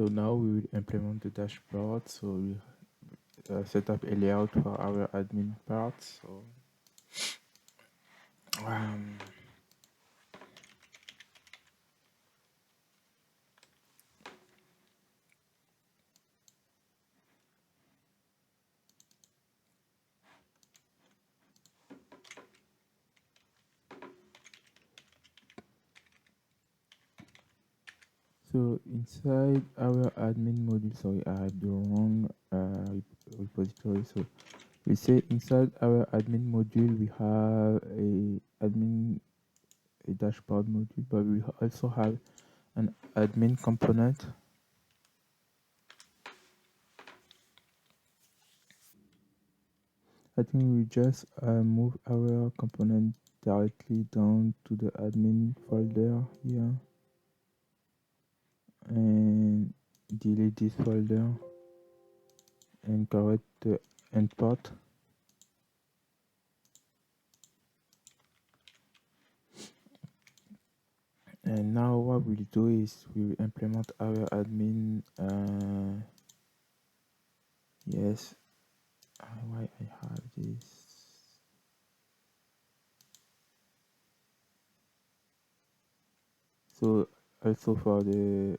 So now we will implement the dashboard. So we set up a layout for our admin part. So um, so inside our admin module, sorry, I had the wrong repository. So we say inside our admin module we have a dashboard module, but we also have an admin component. I think we just move our component directly down to the admin folder here and delete this folder and correct the endport. And now what we'll do is we will implement our admin. Yes, why I have this? So also for the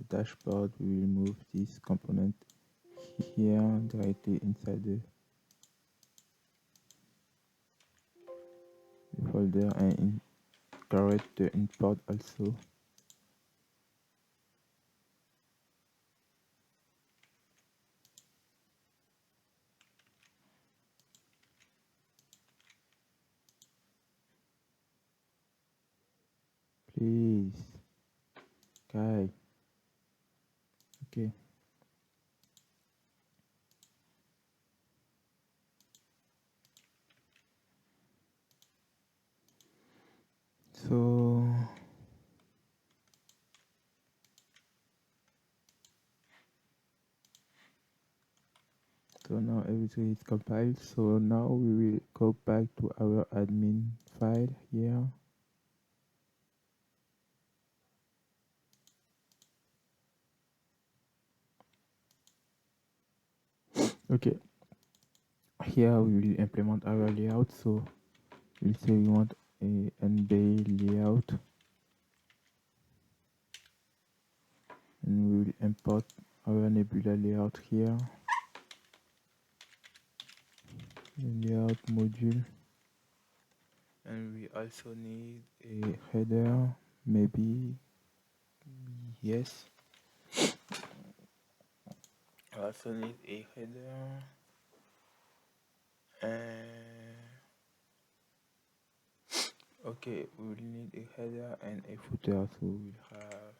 dashboard, we will move this component here directly inside the folder and correct the import also. Please, guy. Okay. So now everything is compiled. So now we will go back to our admin file here. Okay. Here we will implement our layout. So we'll say we want a NBA layout. And we will import our Nebula layout here. The layout module. And we also need a header, maybe, yes. I also need a header. Okay, we will need a header and a footer, so we'll have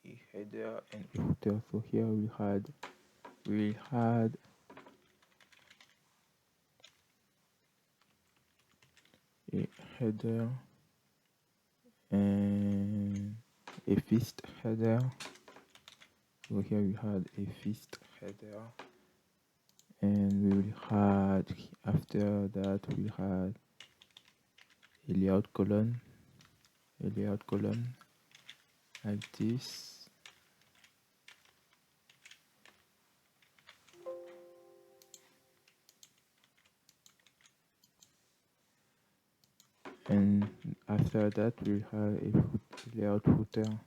a header and a footer. So here we had a header and a fist header. So here we had a fist header, and we will had after that we had a layout column like this. And after that we'll have a layout footer.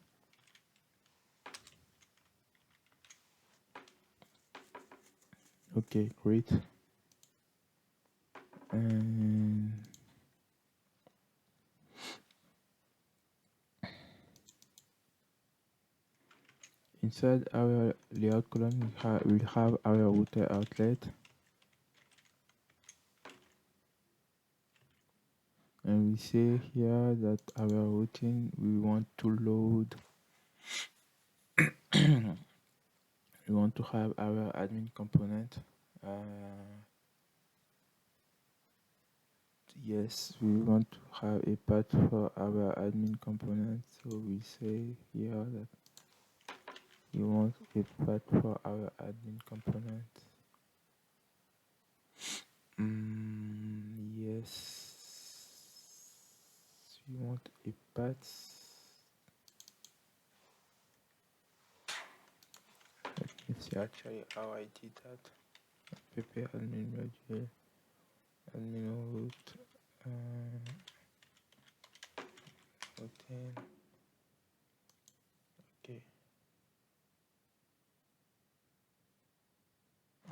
Okay, great. And inside our layout column we'll have our router outlet, and we say here that our routine we want to load we want to have our admin component. Yes, we want to have a path for our admin component, so we say here that we want a path for our admin component. Yes, we want a path. see actually how I did that. Prepare admin module, admin root, routine.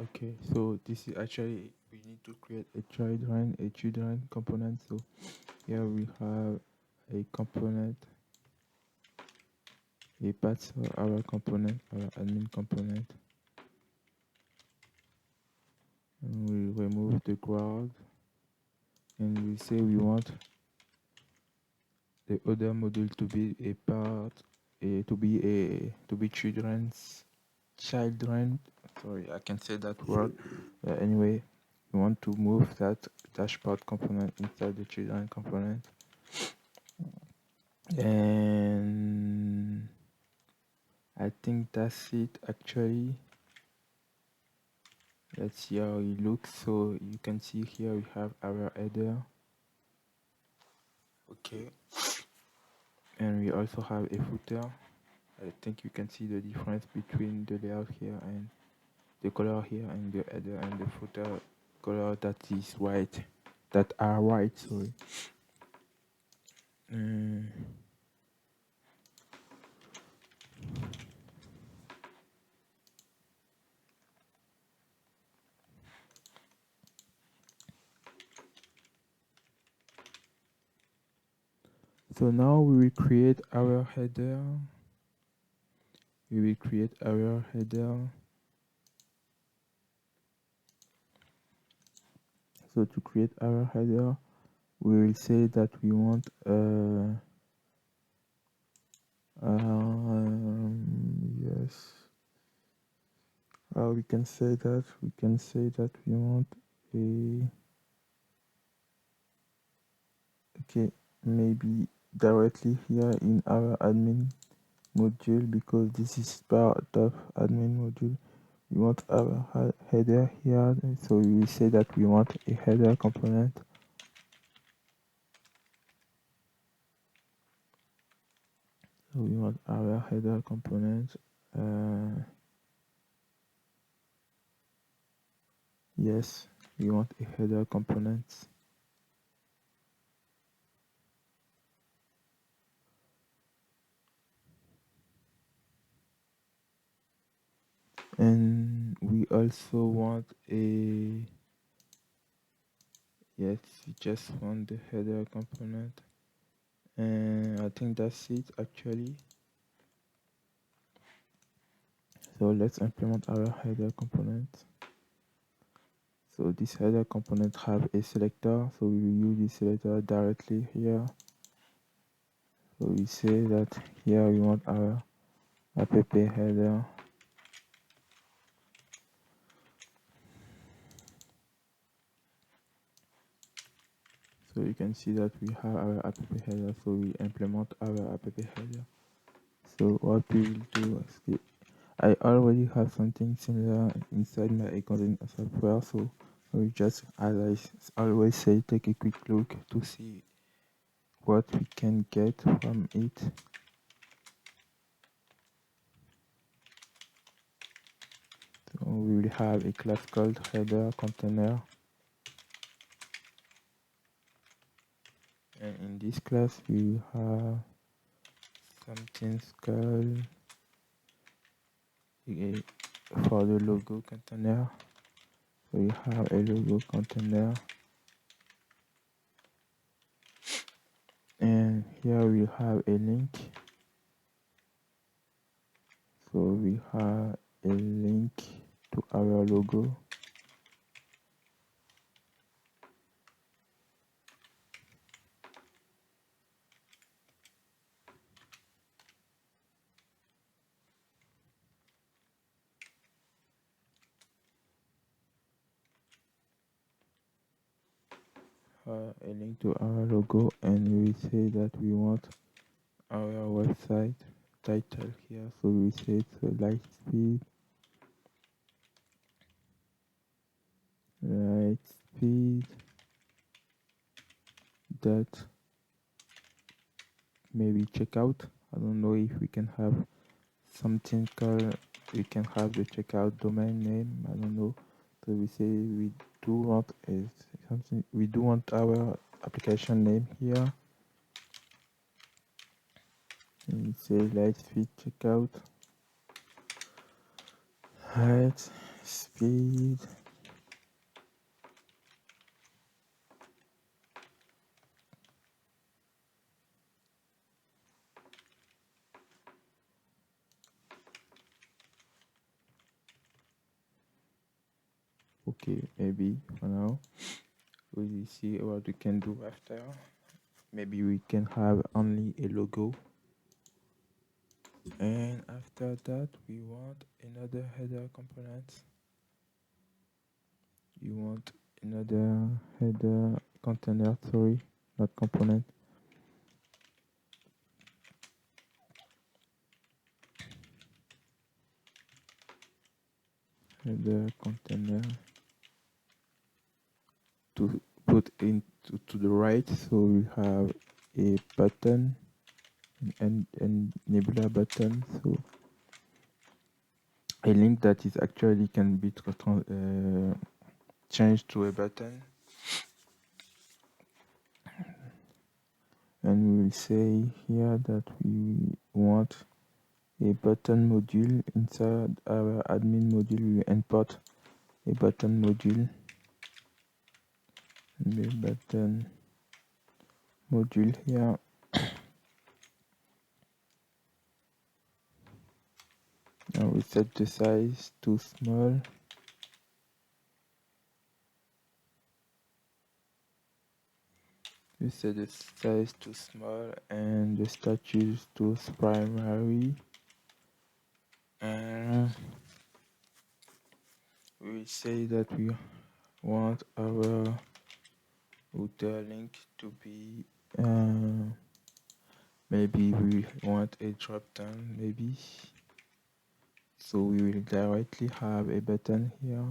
Okay, so this is actually, we need to create a children component. So here we have a component, a path for our component, our admin component. And we remove the ground, and we say we want the other module to be a part, to be children's. Sorry, I can say that word. Anyway, we want to move that dashboard component inside the children component. And I think that's it actually. Let's see how it looks. So you can see here we have our header. Okay. And we also have a footer. I think you can see the difference between the layout here and the color here and the header and the footer color that is white, that are white, sorry. So now we will create our header. So to create our header, we will say that we want yes. We can say that we want a, okay, maybe directly here in our admin module, because this is part of admin module. We want our header here, so we will say that we want a header component. So we want our header component. Yes, we want a header component. And we also want a, yes, we just want the header component. And I think that's it actually. So let's implement our header component. So this header component have a selector, so we will use this selector directly here. So we say that here we want our app header. So you can see that we have our app header, so we implement our app header. So what we will do is, I already have something similar inside my accounting software, so we just, as I always say, take a quick look to see what we can get from it. So we will have a class called header container, and in this class we will have something called for the logo container. So we have a logo container, and here we have a link. So we have a link to our logo. A link to our logo, and we say that we want our website title here. So we say it's Lightspeed dot maybe checkout. I don't know if we can have something called we can have the checkout domain name. I don't know. So we say we do want something. We do want our application name here. And we say Lightspeed checkout. Lightspeed. Okay, maybe for now. We'll see what we can do after. Maybe we can have only a logo. And after that, we want another header component. You want another header container, sorry, not component. Header container to put into to the right, so we have a button and Nebula button, so a link that is actually can be changed to a button. And we will say here that we want a button module. Inside our admin module, we import a button module. And the button module here. Now we set the size to small. We set the size to small and the status to primary. And we will say that we want our router link to be maybe we want a drop down, maybe. So we will directly have a button here.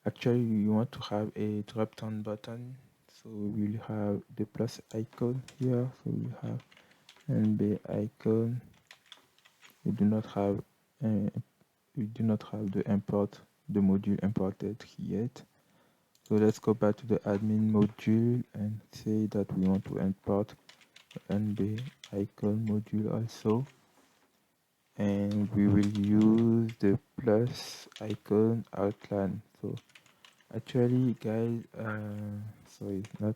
Actually, we want to have a drop down button. So we will have the plus icon here. So we have NB icon. We do not have the module imported yet. So let's go back to the admin module and say that we want to import NB icon module also. And we will use the plus icon outline. So actually, guys, sorry, not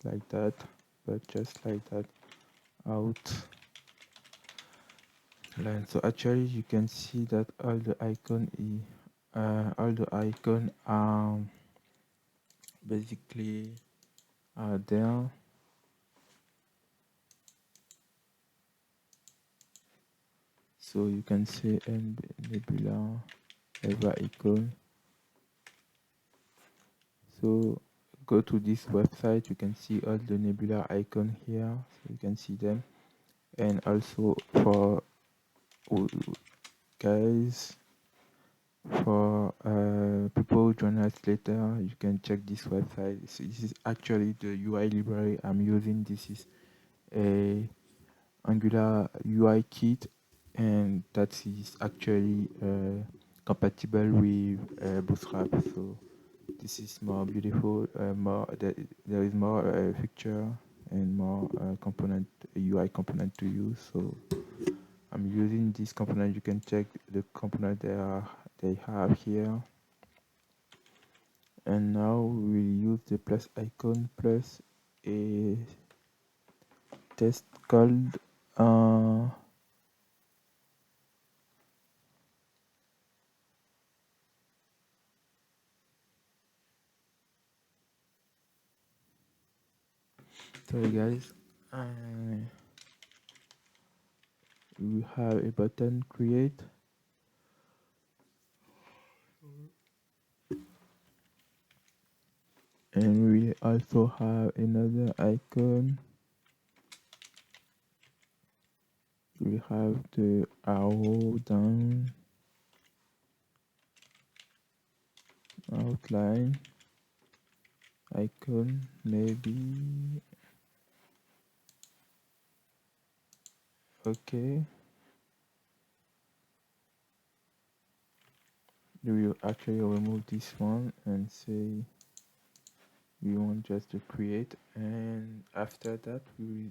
like that, but just like that, outline. So actually, you can see that all the icon are basically are there. So you can say Nebula Eva icon. So go to this website, you can see all the Nebula icon here, so you can see them. And also for guys, for people who join us later, you can check this website. So this is actually the UI library I'm using. This is a Angular UI kit, and that is actually compatible with Bootstrap. So this is more beautiful. There is more feature and more component UI component to use. So I'm using this component. You can check the component they have here. And now we use the plus icon plus a test called sorry guys, we have a button create, and we also have another icon. We have the arrow down outline icon, maybe. Okay, we will actually remove this one and say we want just to create, and after that we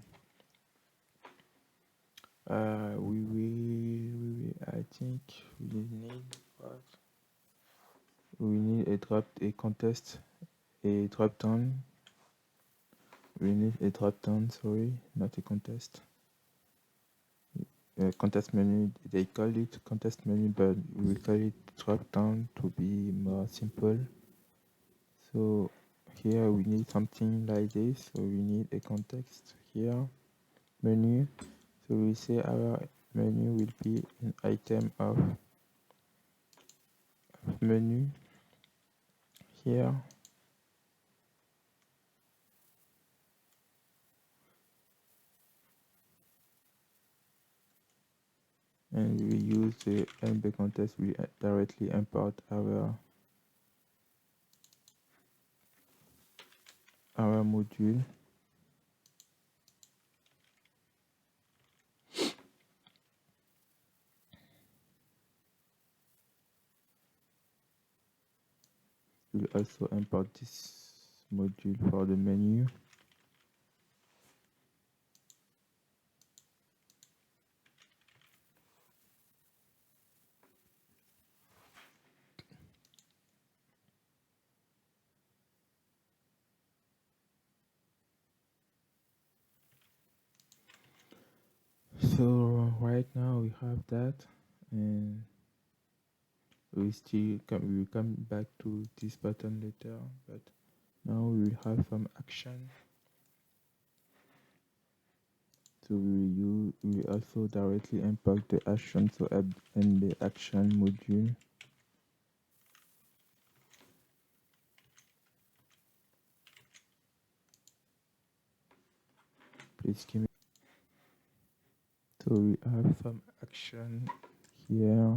will I think we need what we need a contest, a drop down. We need a drop down, sorry, not a contest. Contest menu, they call it contest menu, but we call it drop down to be more simple. So here we need something like this. So we need a context here, menu. So we say our menu will be an item of menu here. And we use the MB context, we directly import our module. We'll also import this module for the menu. So right now we have that, and we will come back to this button later, but now we will have some action. So we also directly import the action, so add in the action module. Please give me. So we have some action here.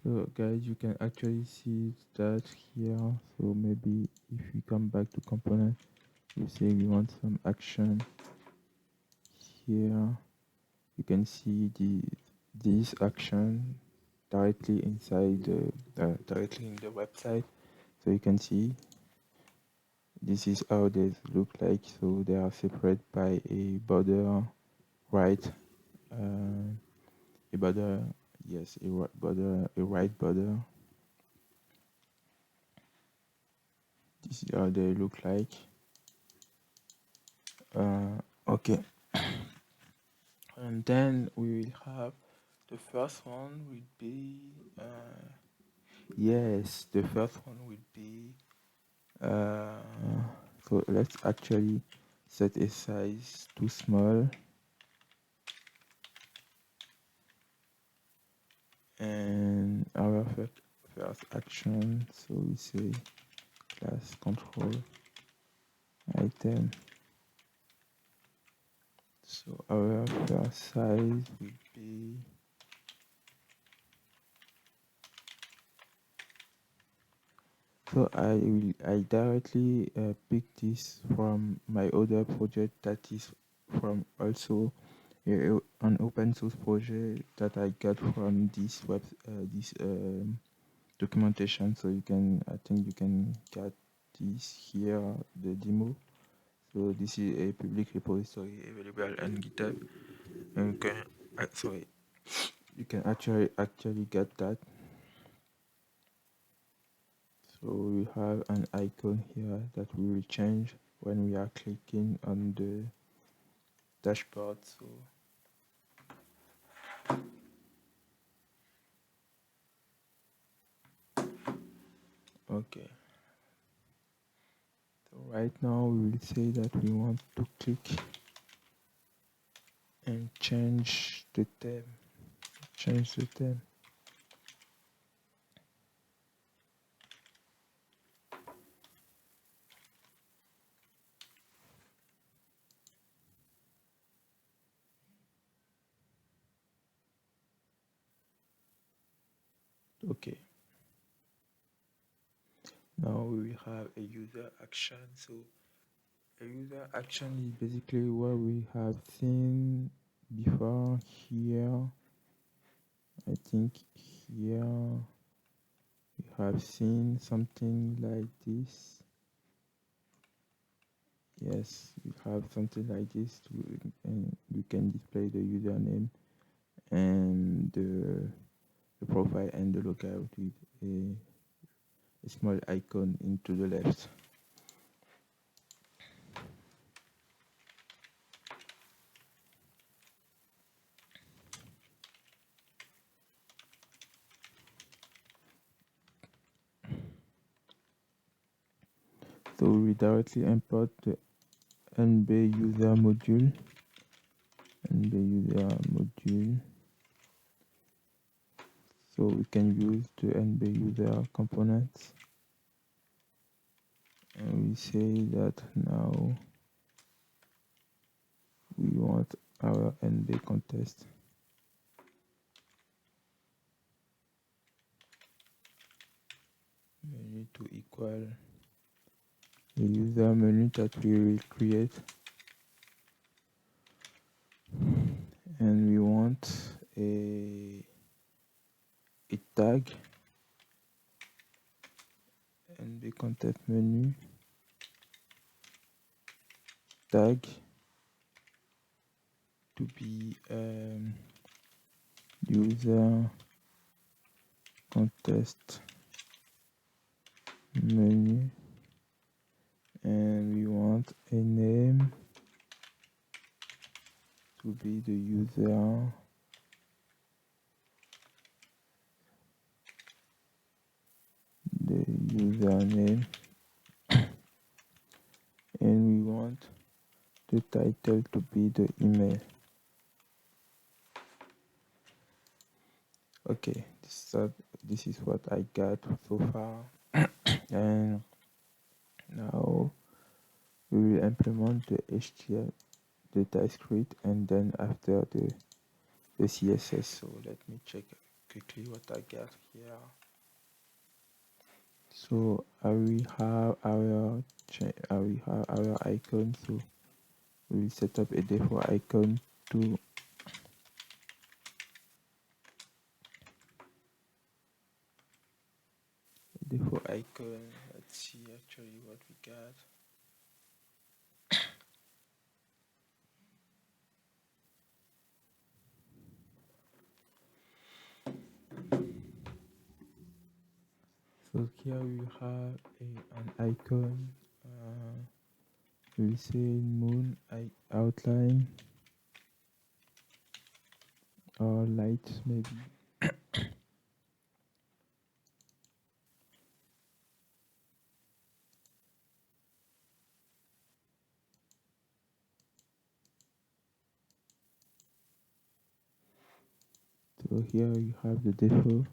So guys, you can actually see that here. So maybe if we come back to component, we say we want some action here. You can see this action directly inside directly in the website. So you can see this is how they look like. So they are separated by a border, right? A border, yes, a border, a right border. This is how they look like. Okay, and then we will have the first one will be yes, the first one will be so let's actually set a size too small, and our first action, so we say class control item. So our first size will be so I directly pick this from my other project that is from also an open source project that I got from this documentation. So I think you can get this here, the demo. So this is a public repository available on GitHub, and you can actually get that. So we have an icon here that we will change when we are clicking on the dashboard. So okay. So right now we will say that we want to click and change the theme. Change the theme. Okay. Now we will have a user action. So A user action is basically what we have seen before here. I think here we have seen something like this. Yes, we have something like this and you can display the username and the profile and the logout with a small icon into the left. So we directly import the NB user module. So we can use the NB user components. And we say that now we want our NB contest. Menu to equal the user menu that we will create. And we want a tag and the content menu tag to be user contest menu, and we want a name to be the username, and we want the title to be the email. Okay, this is what I got so far. And now we will implement the HTML, the TypeScript, and then after the CSS. So let me check quickly what I got here. So we have our icon. So we will set up a default icon to Let's see actually what we got. So here we have an icon. We say moon outline or light maybe. So here we have the default.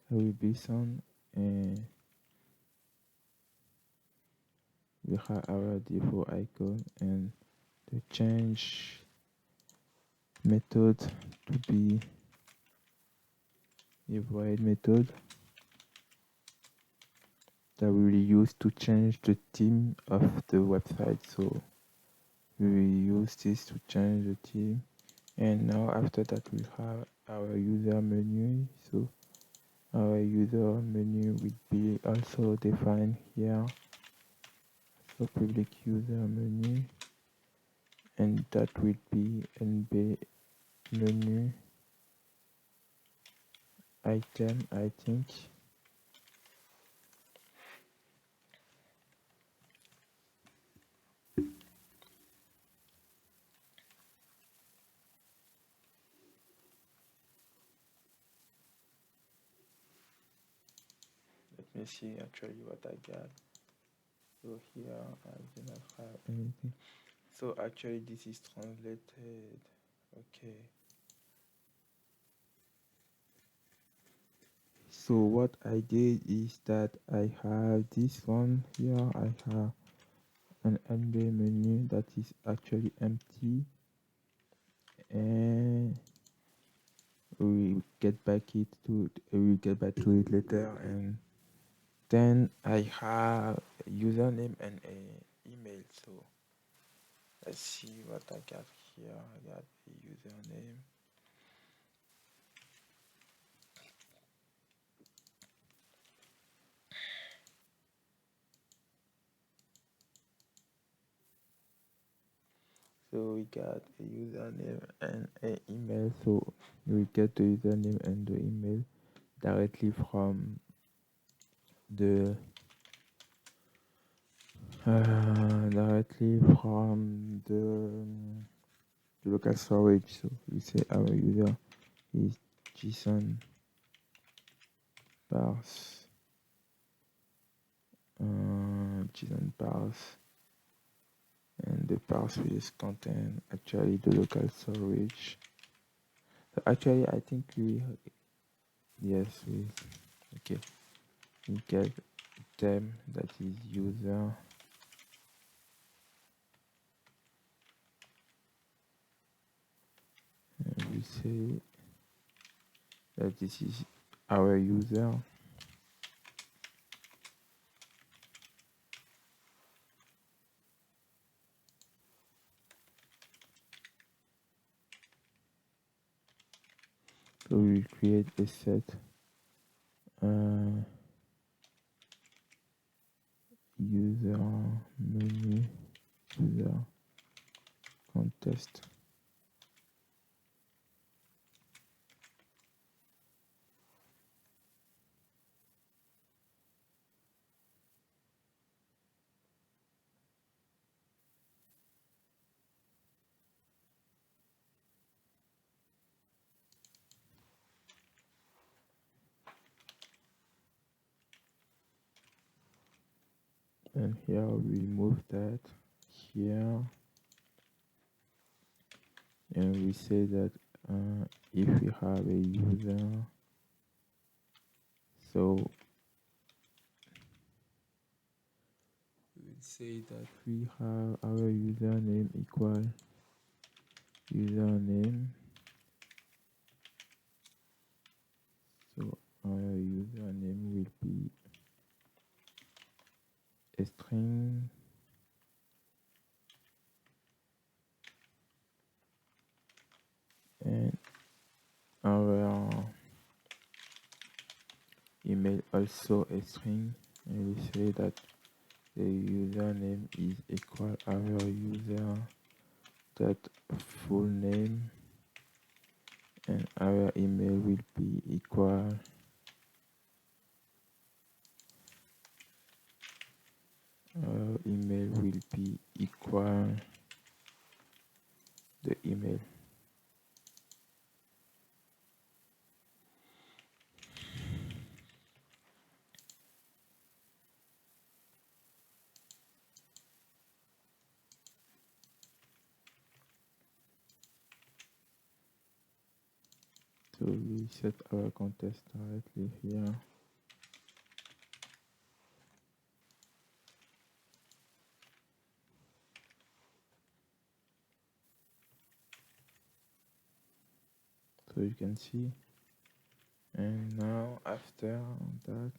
There will be some, and we have our default icon, and the change method to be a void method that we will use to change the theme of the website. So we will use this to change the theme, and now after that we have our user menu. So our user menu will be also defined here. So public user menu, and that will be NB menu item, I think. Let me see actually what I got. So here I do not have anything. So actually this is translated. Okay. So what I did is that I have this one here. I have an NB menu that is actually empty, and we get back to it later. And then I have a username and an email. So Let's see what I got here. I got a username. So we got a username and an email. So we get the username and the email directly from the local storage. So we say our user is JSON parse, and the parse will contain actually the local storage. So actually, I think we okay. We get them that is user. And we say that this is our user. So we create a set user menu user contest. And here we move that here, and we say that if we have a user, so we say that we have our username equal username. So our username will be a string, and our email also a string, and we say that the username is equal our user dot full name, and our email will be equal the email. So we set our contest directly here. So you can see, and now after that,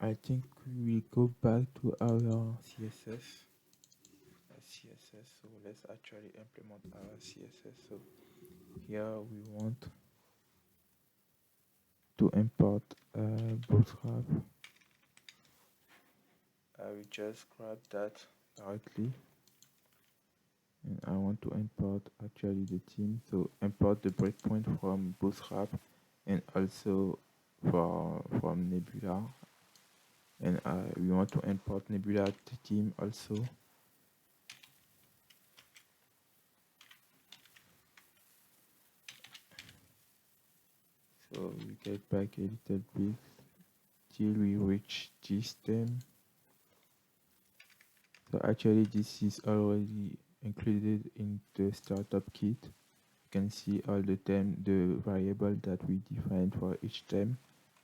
I think we go back to our CSS. So let's actually implement our CSS. So here we want to import Bootstrap. I will just grab that directly, and I want to import actually the theme. So import the breakpoint from Bootstrap, and also from Nebula, and we want to import Nebula theme also. So we get back a little bit till we reach this theme. So actually this is already included in the startup kit. You can see all the variable that we defined for each theme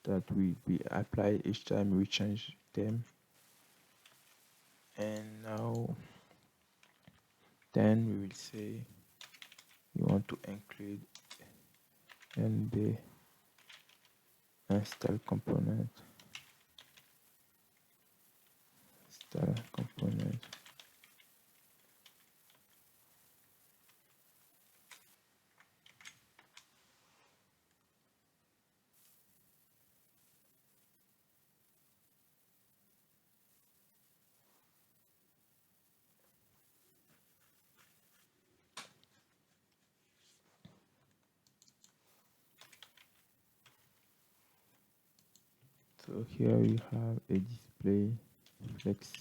that we apply each time we change them. And now Then we will say we want to include nb install component. So here we have a display flex.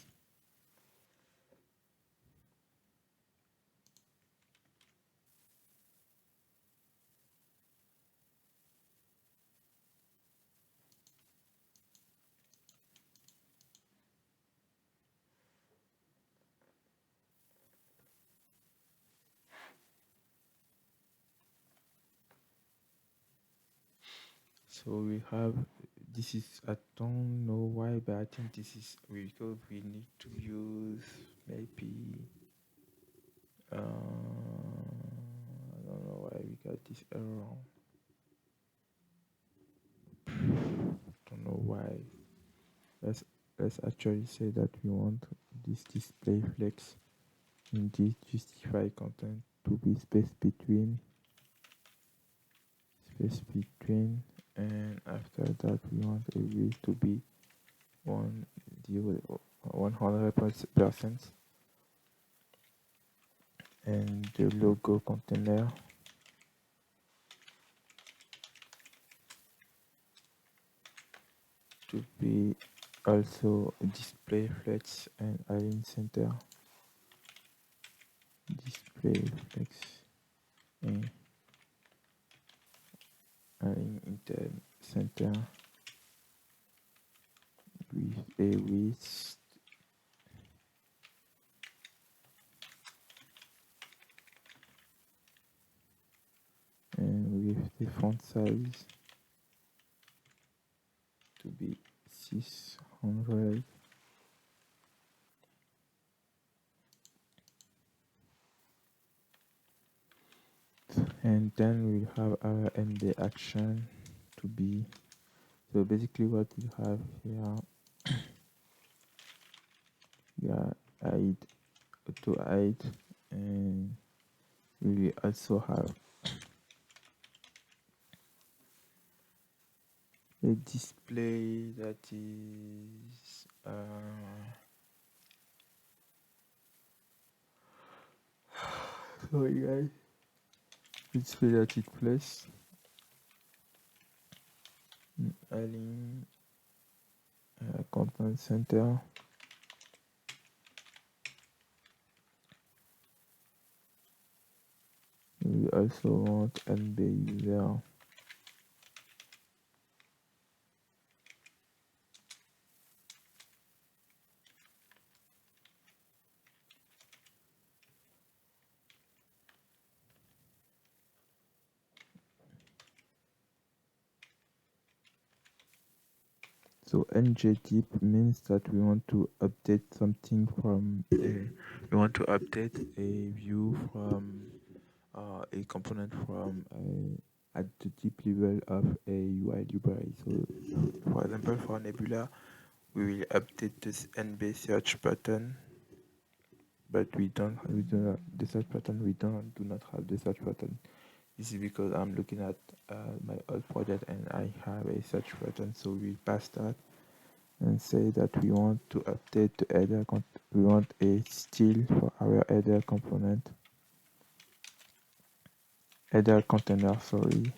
So we have, this is, I don't know why, but I think this is because we need to use maybe, I don't know why we got this error. Don't know why. Let's actually say that we want this display flex in this justify content to be space between, and after that we want a width to be 100%, and the logo container to be also display flex and align center. Display flex and align inter center with a width and with the font size to be 600. And then we'll have our MD action to be, so basically what we have here, yeah, to hide, and we will also have a display that is sorry guys, display that it place align content center. We also want NB user. So ngdeep means that we want to update something from we want to update a view from a component from at the deep level of a UI library. So for example, for Nebula, we will update this NB search button, but we do not the search button. We do not have the search button. This is because I'm looking at my old project and I have a search button. So we pass that and say that we want to update the header. We want a style for our header component, header container. Sorry.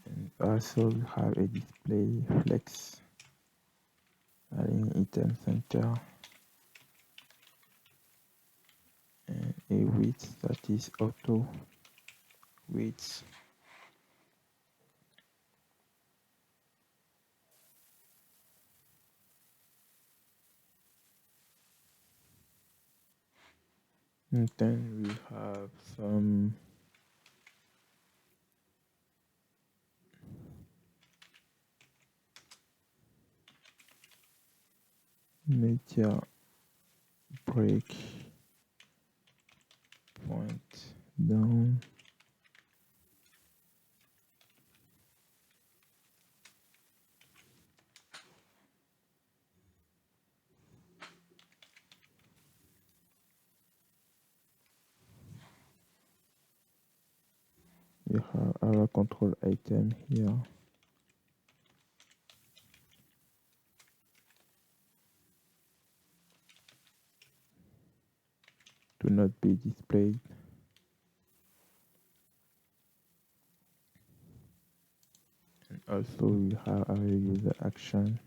And also we have a display flex, align item center, and a width that is auto width. And then we have some media break. point down. We have our control item here. To not be displayed. And also we have our user action.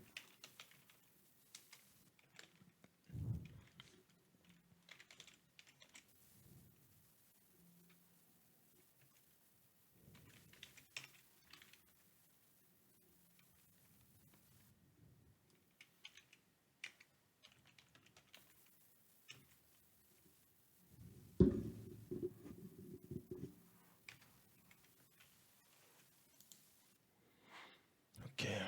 Okay.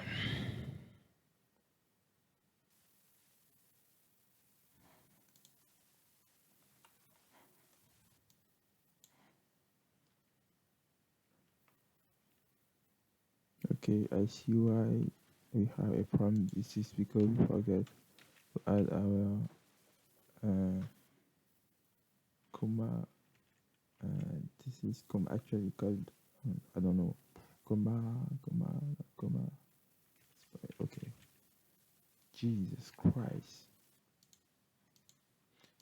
Okay, I see why we have a problem. This is because we forget to add our comma. This is actually called, I don't know, comma. Okay. Jesus Christ.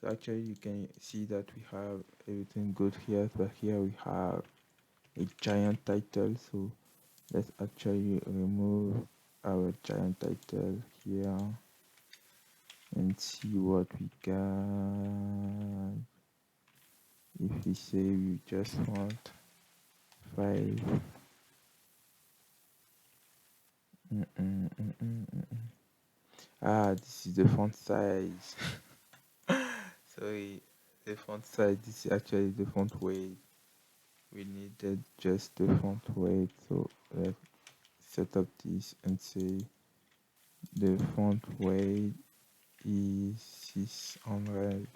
So actually you can see that we have everything good here, but here we have a giant title. So let's actually remove our giant title here and see what we got. If we say we just want 5. This is the font size. Sorry, the font size. This is actually the font weight. We needed just the font weight. So let's set up this and say the font weight is 600.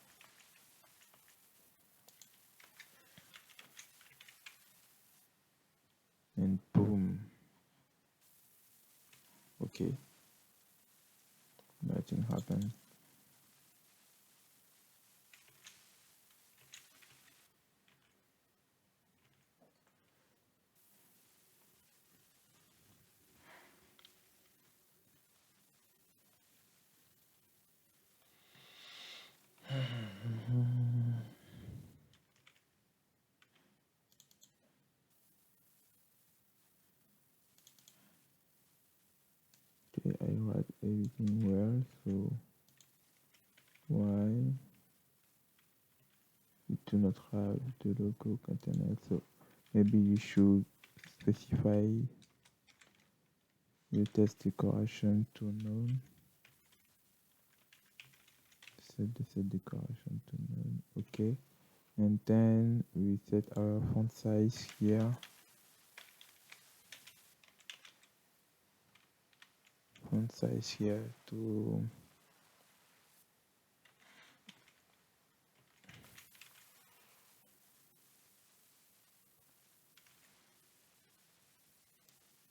And boom. Okay. Nothing happened. Okay, I write everything well, so why we do not have the logo container? So maybe you should specify the test decoration to none. Set the set decoration to none. Okay, and then we set our font size here. Font size here to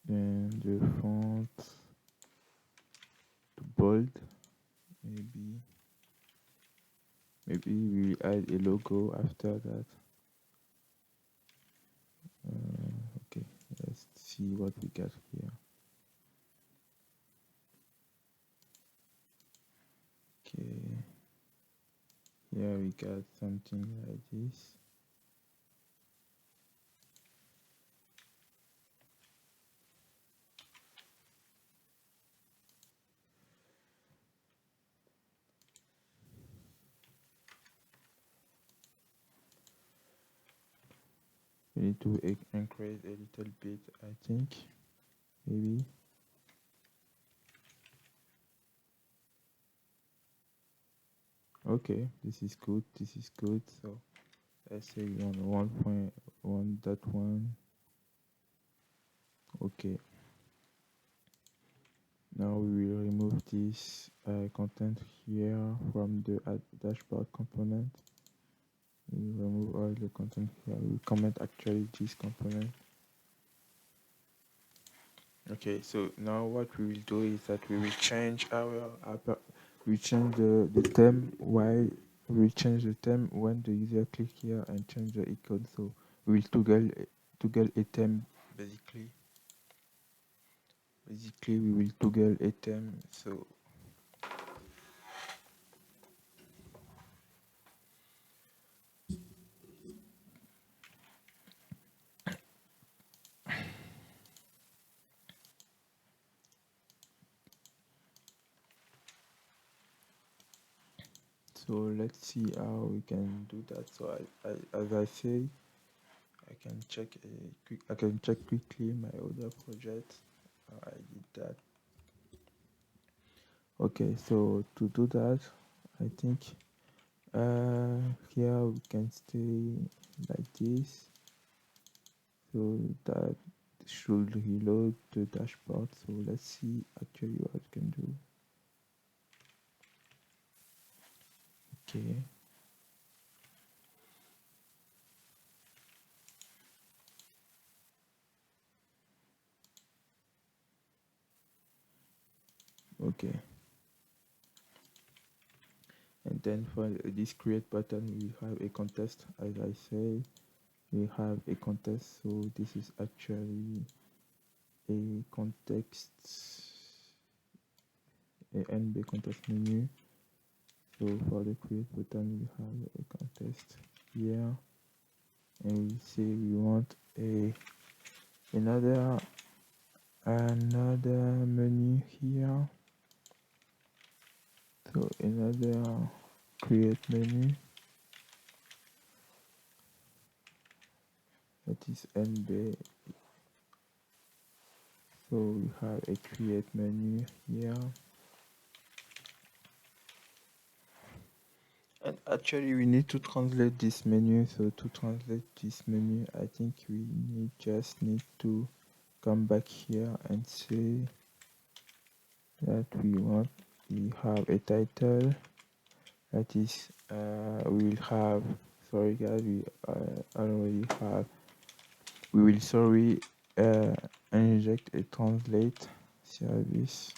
then the font to bold. Maybe we add a logo after that. Okay, let's see what we got here. Okay, here we got something like this. We need to increase a little bit, I think, maybe. Okay, this is good, So let's say we want 1.1.1. Okay. Now we will remove this content here from the dashboard component. We remove all the content here. We comment actually this component. Okay, so now what we will do is that we will change we change the theme while we change the theme when the user click here and change the icon. So we will toggle a theme basically. Basically, we will toggle a theme. So let's see how we can do that. So as I say, I can check quickly my other project. I did that. Okay, so to do that, I think here we can stay like this. So that should reload the dashboard. So let's see actually what we can do. Okay. Okay. And then for this create button, we have a contest. As I say, we have a contest. So this is actually a context, a NB contest menu. So for the create button, we have a contest here, and we say we want another menu here. So another create menu, that is NB. So we have a create menu here. And actually we need to translate this menu. So to translate this menu, I think we just need to come back here and say that we have a title. That is, we will have, sorry guys, we already have, we will inject a translate service.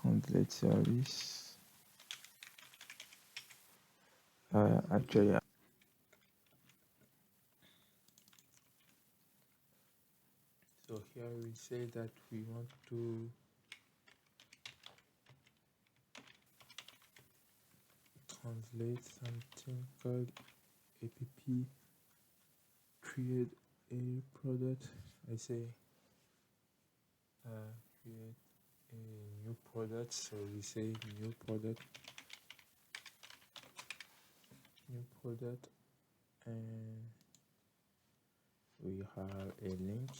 Translate service. Actually, so here we say that we want to translate something called app create a product. I say create a new product. So we say new product, and we have a link.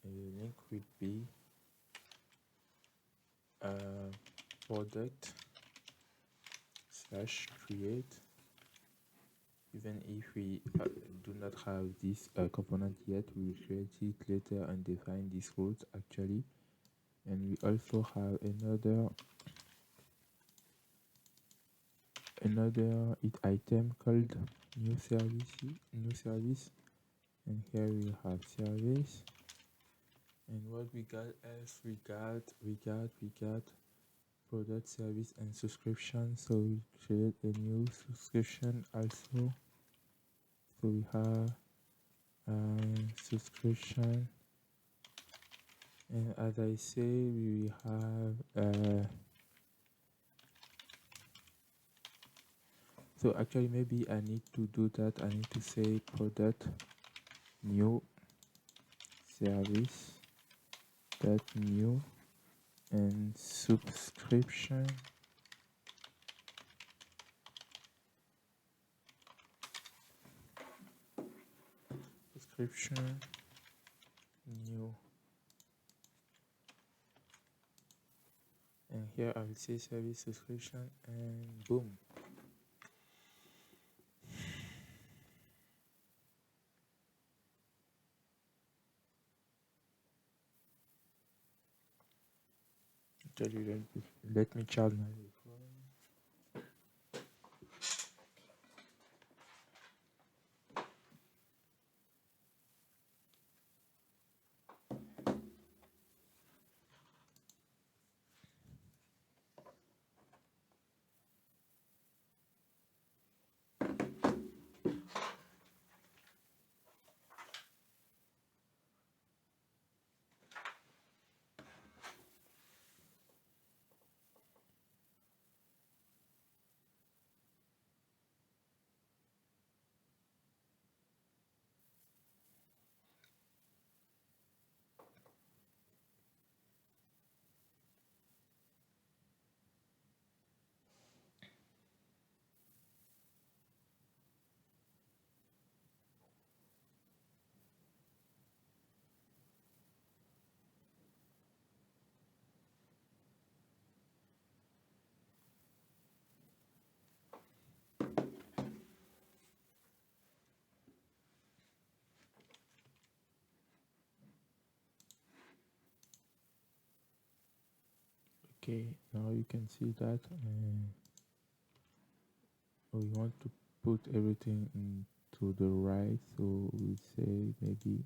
A link would be product / create. Even if we do not have this component yet, we will create it later and define these roles actually. And we also have another item called new service, and here we have service. And what we got else, we got product, service, and subscription. So we create a new subscription also. So we have subscription, and as I say, we have so actually maybe I need to do that. I need to say product new service that new and subscription new, and here I will say service subscription, and boom. Actually, let me charge my Okay, now you can see that we want to put everything into the right, so we say maybe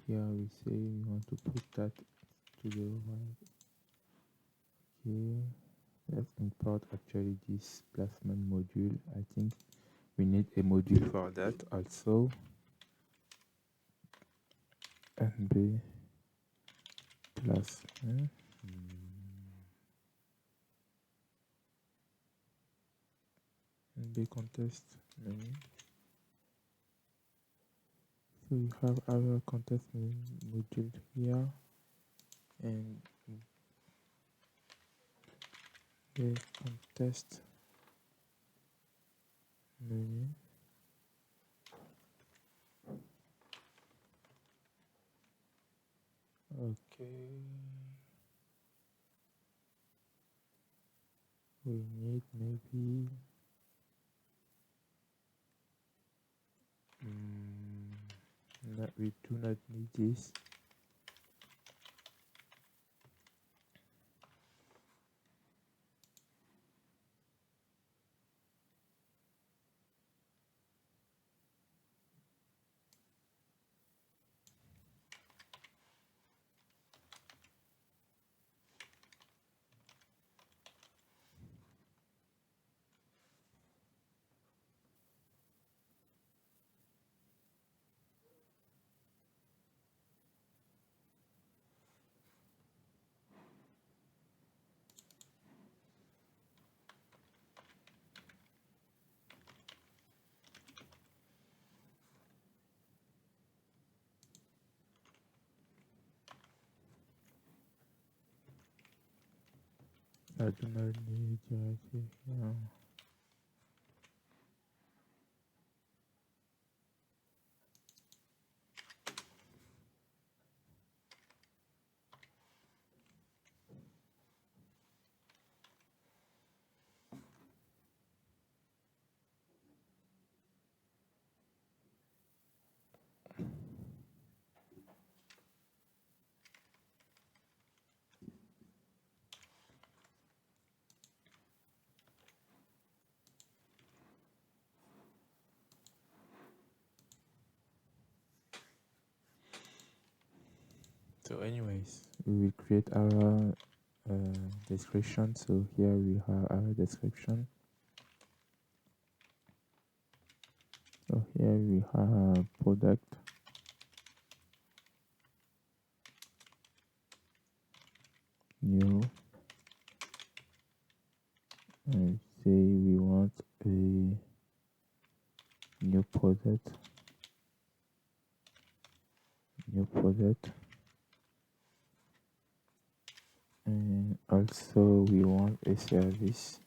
here we say we want to put that to the right. Okay, let's import actually this placement module. I think we need a module for that also. NB placement. NB contest name. So we have our contest module here, and the contest menu. Okay, we need maybe we do not need this. I do not need directly here. So anyways, we will create our description. So here we have our description. So here we have product, new, and say we want a new product, and also we want a service.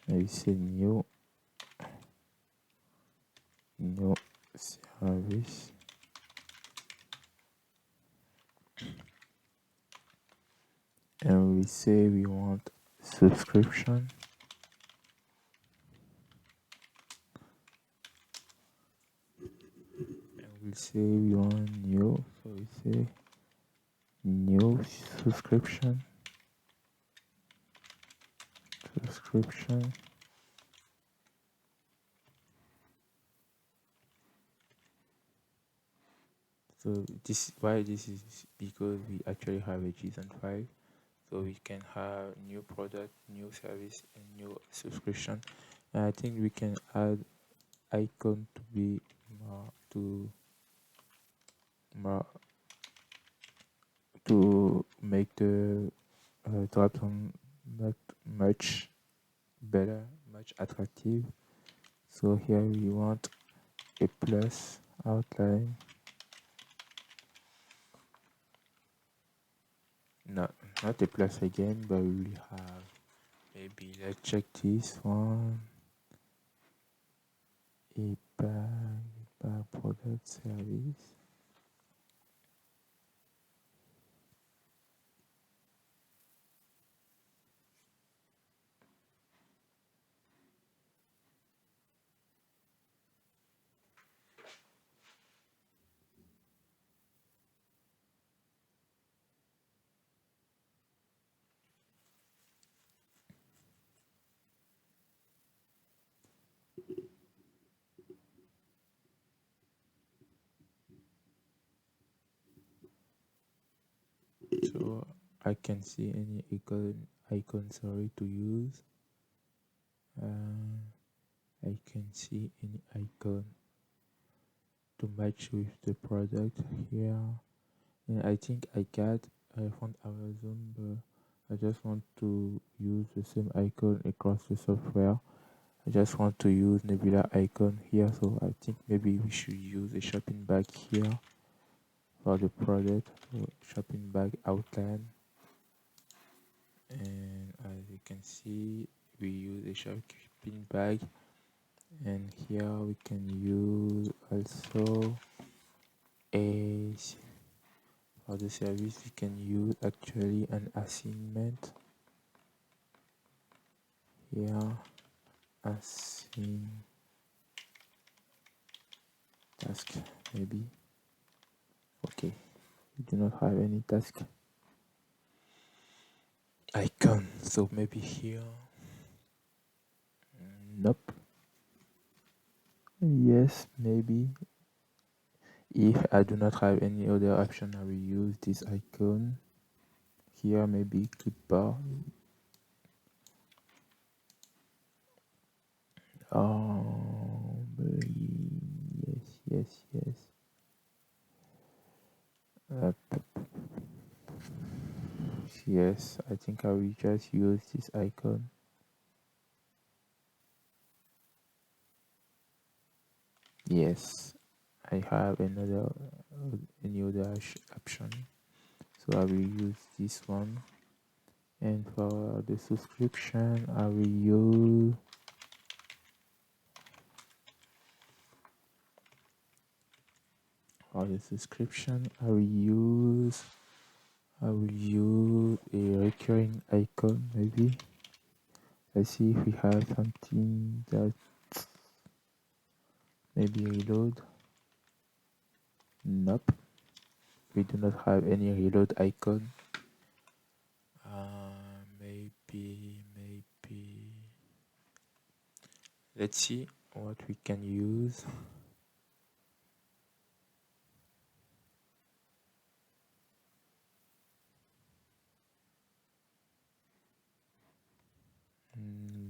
I say new service, and we say we want subscription, and we say we want new, so we say new subscription. So this is because we actually have a JSON file, so we can have new product, new service, and new subscription. And I think we can add icon to be to make the drop down not much better, much attractive. So here we want a plus outline. No, not a plus again, but we will have maybe, let's check this one. A product service. So I can see any icon sorry to use. I can see any icon to match with the product here. And I think I found Amazon, but I just want to use the same icon across the software. I just want to use Nebula icon here, so I think maybe we should use a shopping bag here for the product. So shopping bag outline, and as you can see, we use a shopping bag, and here we can use also a for the service we can use actually an assignment here, assign task maybe. Okay, we do not have any task icon, so maybe here. Nope. Yes, maybe. If I do not have any other option, I will use this icon here, maybe clipboard. Yes. Yes, I think I will just use this icon. Yes, I have any other option, so I will use this one. And for the subscription, I will use I will use a recurring icon maybe. Let's see if we have something that maybe reload. Nope, we do not have any reload icon. Maybe let's see what we can use.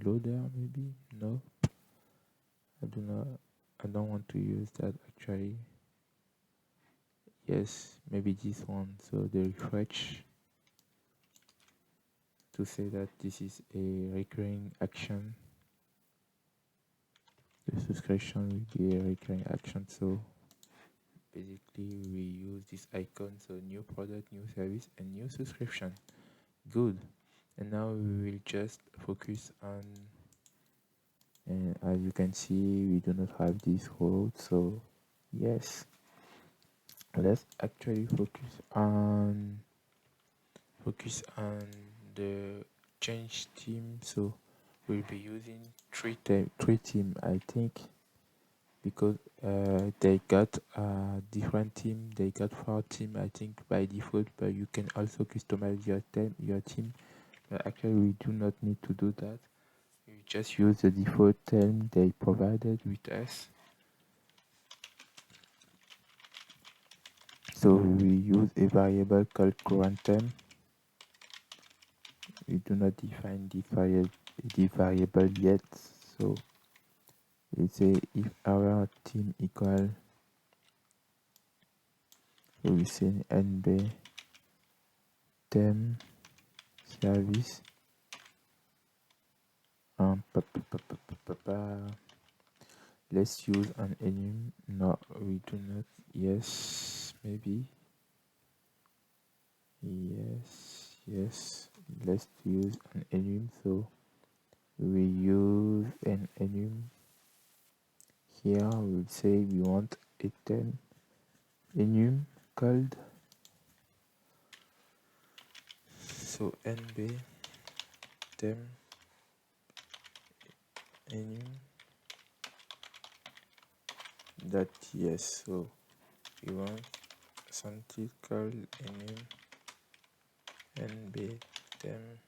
Loader maybe. No, I don't want to use that actually. Yes, maybe this one. So the refresh to say that this is a recurring action. The subscription will be a recurring action. So basically we use this icon. So new product, new service, and new subscription. Good. And now we will just focus on, and as you can see, we do not have this row. So yes, let's actually focus on the change team. So we'll be using three team, I think, because they got a different team. They got 4 team, I think, by default, but you can also customize your team. But actually we do not need to do that. We just use the default team they provided with us. So we use a variable called current term. We do not define the variable yet. So we say if our team equal, so we say nb term service. Let's use an enum. No, we do not. Yes, maybe. Yes. Let's use an enum. So we use an enum. Here we'll say we want a term enum called. So nb term enum that yes. So we want something called enum nb term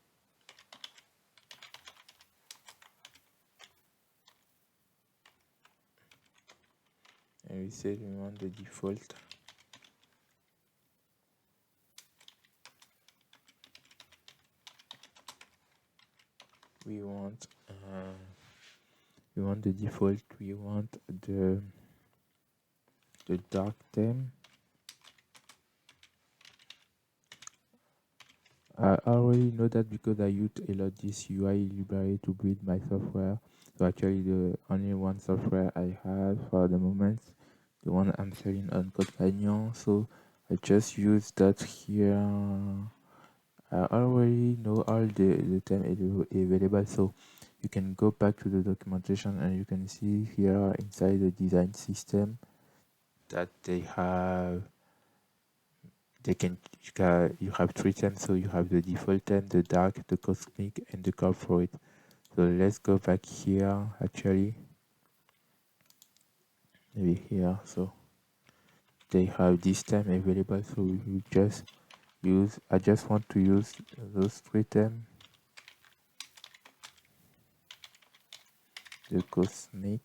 and we said we want the default. we want the default, we want the dark theme. I already know that because I used a lot this UI library to build my software. So actually the only one software I have for the moment, the one I'm selling on Code. So I just use that here. I already know all the theme available, so you can go back to the documentation and you can see here inside the design system that you have three themes. So you have the default theme, the dark, the cosmic, and the corporate. So let's go back here actually, maybe here. So they have this theme available, so you just use, I just want to use those three themes. The cosmic,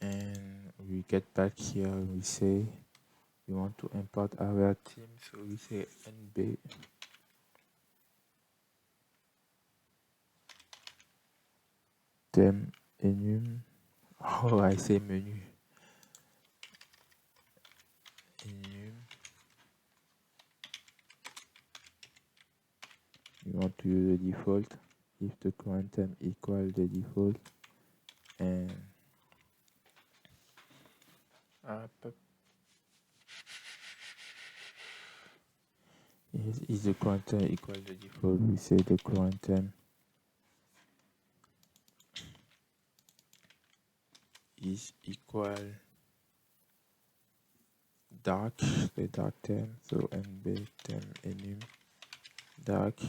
and we get back here, we say we want to import our theme, so we say nb theme enum. Oh, I say menu enum. We want to use the default if the current theme equal the default, and is the current theme equal the default, we say the current theme is equal dark, the dark theme. So nb theme enum dark,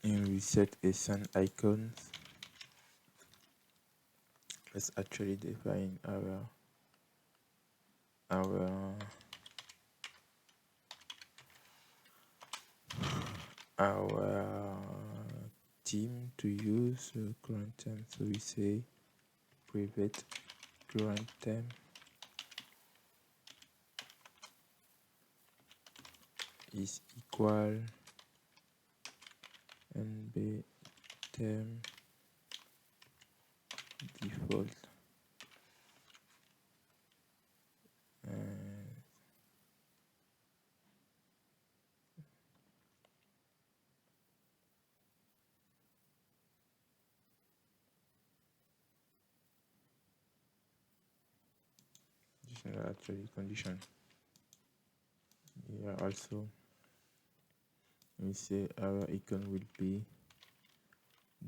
and we set a sun icon. Let's actually define our theme to use current theme. So we say private current theme is equal nb theme default, and this is not actually condition. Here also we say our icon will be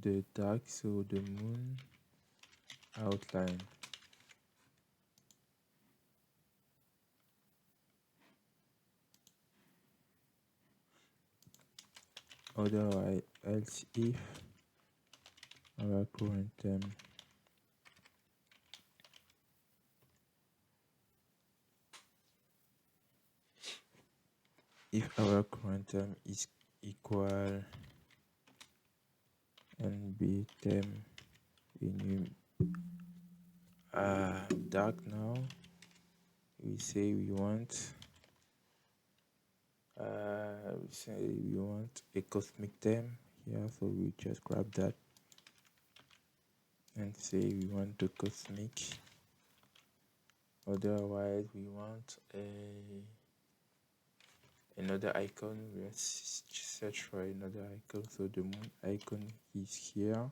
the dark, so the moon outline. Otherwise, else if our current theme is equal nb theme enum dark, now we say we want a cosmic theme here, so we just grab that and say we want the cosmic. Otherwise we want another icon. Let's search for another icon. So the moon icon is here.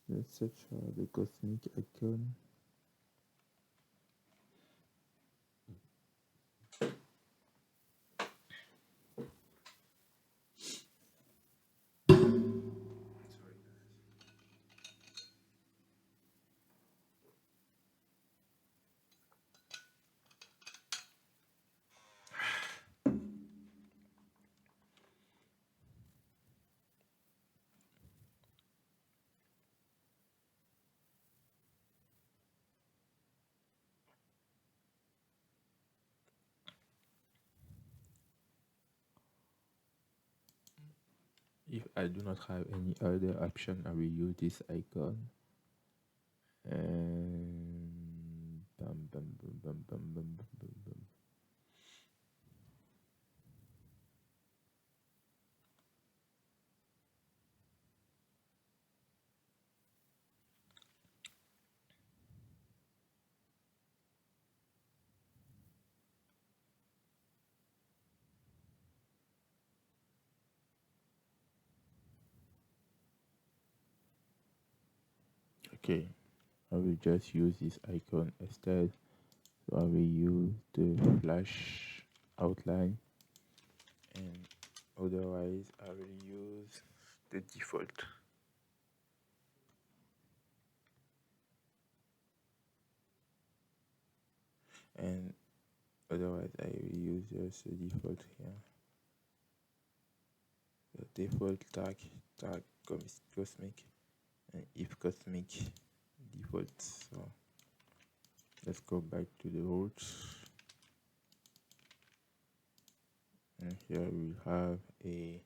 Let's search for the cosmic icon. If I do not have any other option, I will use this icon. And Bam, bam, bam, bam, bam, bam, bam, bam, bam. Okay, I will just use this icon instead. So I will use the flash outline, and otherwise I will use the default. And otherwise I will use just the default here. The default tag cosmic, and if cosmic default. So let's go back to the roots, and here we have a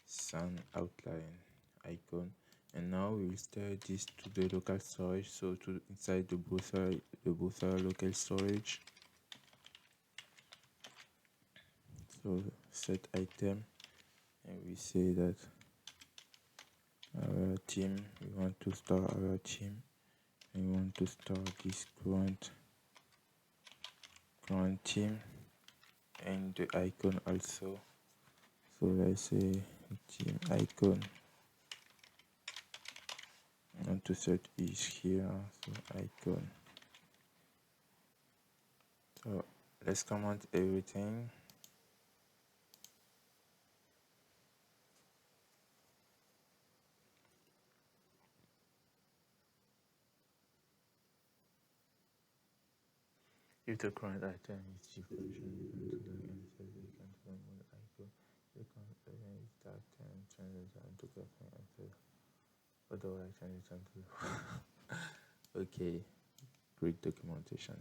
sun outline icon, and now we'll set this to the local storage, so to inside the browser local storage. So set item, and we say that our team, we want to store our team, and we want to store this current team, and the icon also. So let's say team icon, I want to set is here, so icon. So let's comment everything. If the current item is G function, you can to log in, so you can find one icon. The current item is that time, change the time to get an answer. Otherwise, change the time to. Okay, great documentation.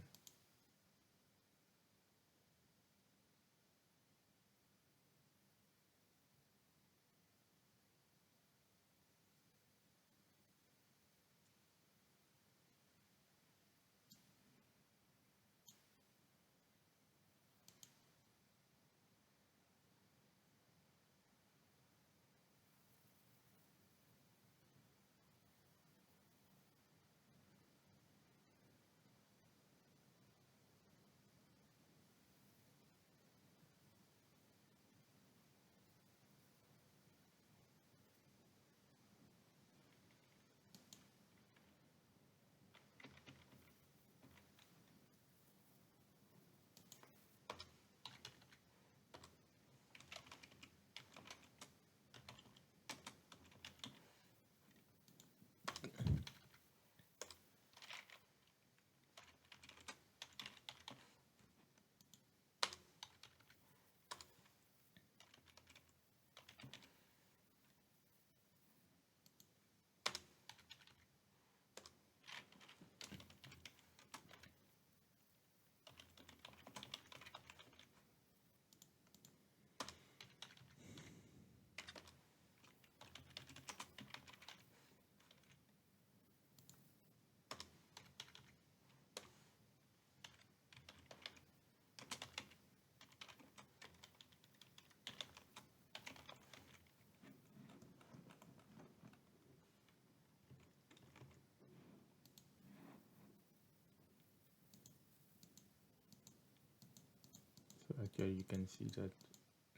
So actually, you can see that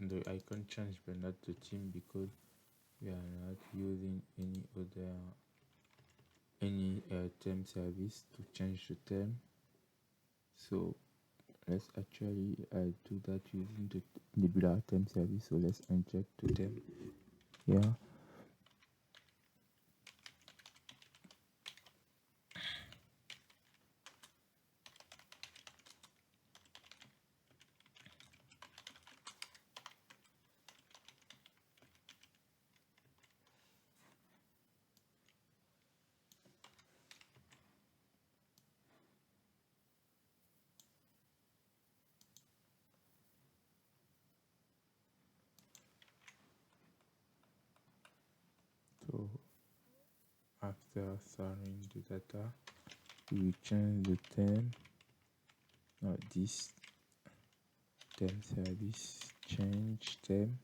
the icon changed, but not the theme, because we are not using any theme service to change the theme. So let's actually do that using the Nebula theme service. So let's inject the theme here. So after storing the data, we change the theme. Now this theme service change theme,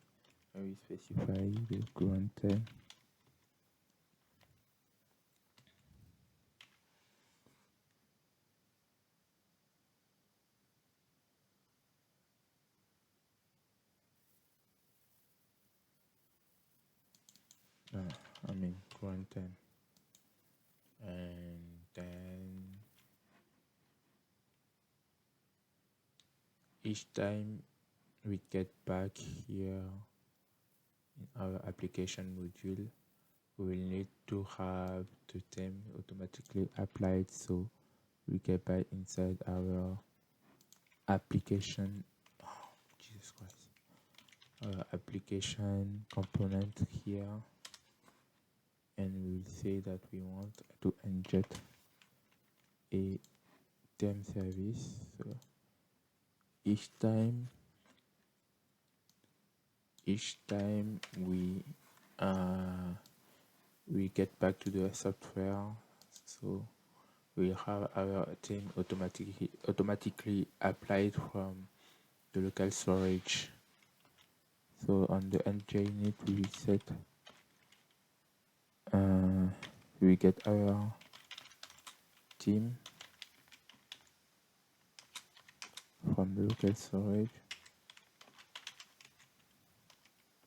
and we specify the current theme. Current theme, and then each time we get back here in our application module, we will need to have the theme automatically applied, so we get back inside our application. Oh, Jesus Christ! Our application component here, and we will say that we want to inject a theme service. So each time we get back to the software, so we have our theme automatically applied from the local storage. So on the NJUnit we set we get our theme from the local storage,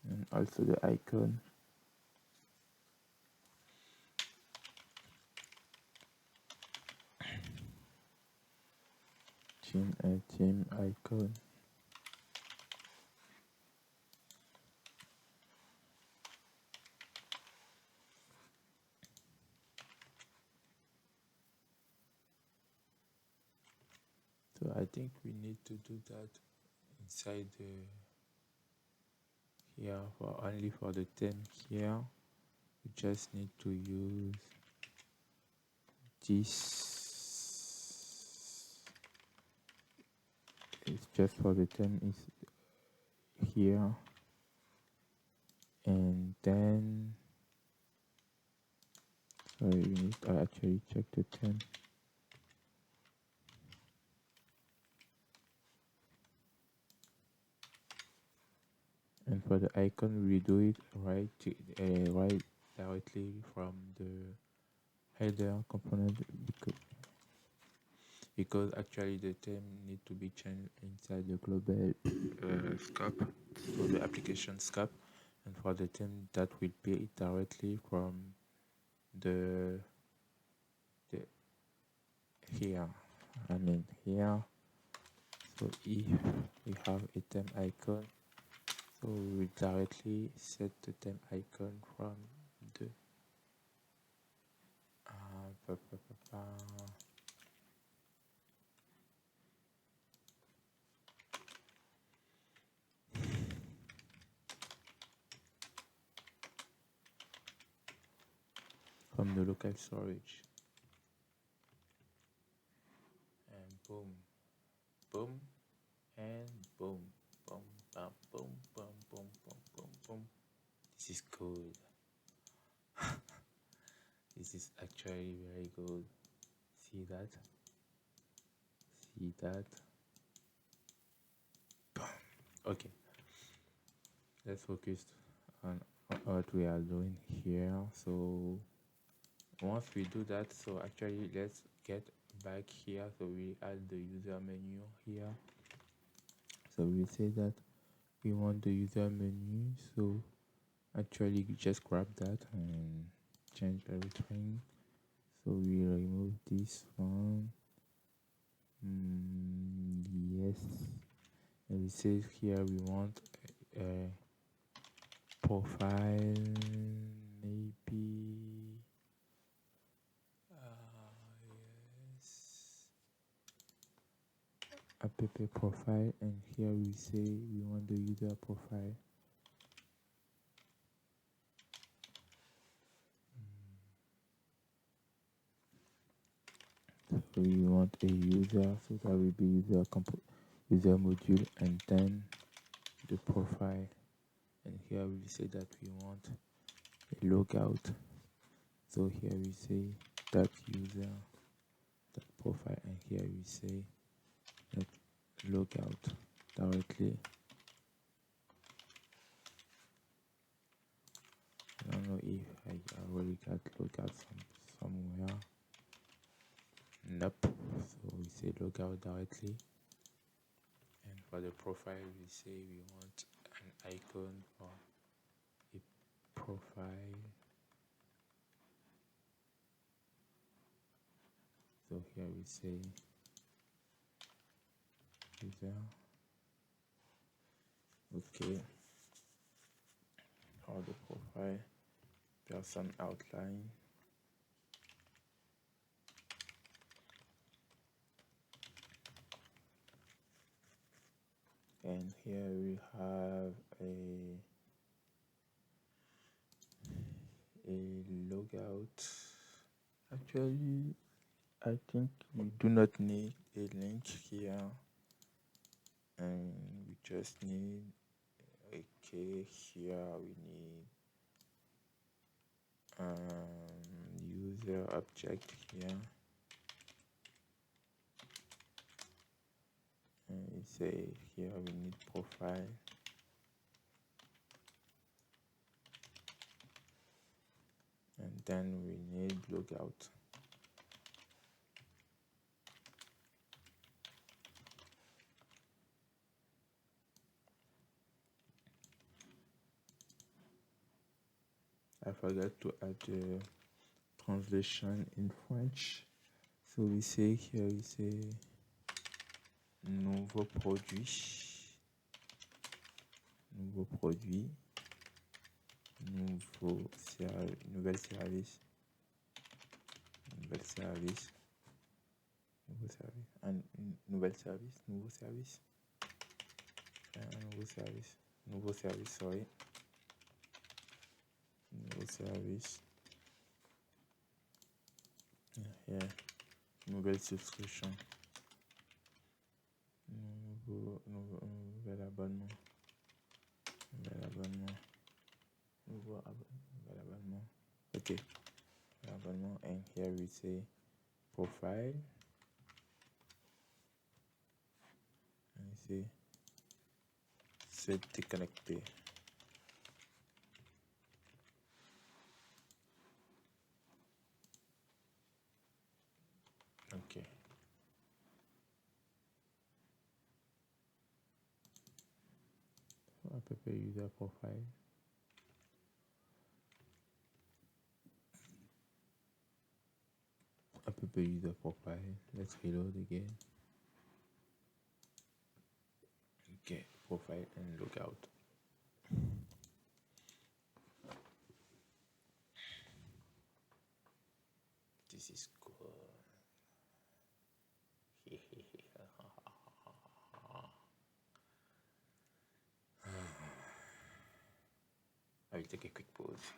and also the icon. Theme icon. So I think we need to do that inside the here only for the theme here. We just need to use this. It's just for the theme is here, and then sorry, we need to actually check the theme. And for the icon, we do it right directly from the header component, because actually the theme need to be changed inside the global scope, so the application scope, and for the theme that will be directly from the here. Here. So if we have a theme icon, so we will directly set the theme icon from the from the local storage, and boom, boom, and boom, boom, bam, boom, boom, boom, boom, boom, boom. This is good. This is actually very good. See that? See that? Okay. Let's focus on what we are doing here. So once we do that, so actually let's get back here. So we add the user menu here. So we say that we want the user menu. So actually just grab that and change everything. So we remove this one. Yes. And we say here we want a profile, maybe. Yes. App profile, and here we say we want the user profile. So we want a user, so that will be user module, and then the profile, and here we say that we want a logout. So here we say that user profile, and here we say let log out directly. I don't know if I already got logout somewhere. Nope. So we say logout directly, and for the profile we say we want an icon for a profile. So here we say user. Okay. For the profile, person outline. And here we have a logout. Actually, I think we do not need a link here, and we just need okay. Here we need user object here, and we say here we need profile, and then we need logout. I forgot to add the translation in French. So we say here, we say nouveau produit, nouvelle service, un nouveau service, yeah, nouvelle subscription, nouvel abonnement, okay, abonnement, and here we say profile, and we say c'est déconnecté. Okay. So app user profile. App user profile. Let's reload again. Okay, profile and logout. This is cool. I will take a quick pause.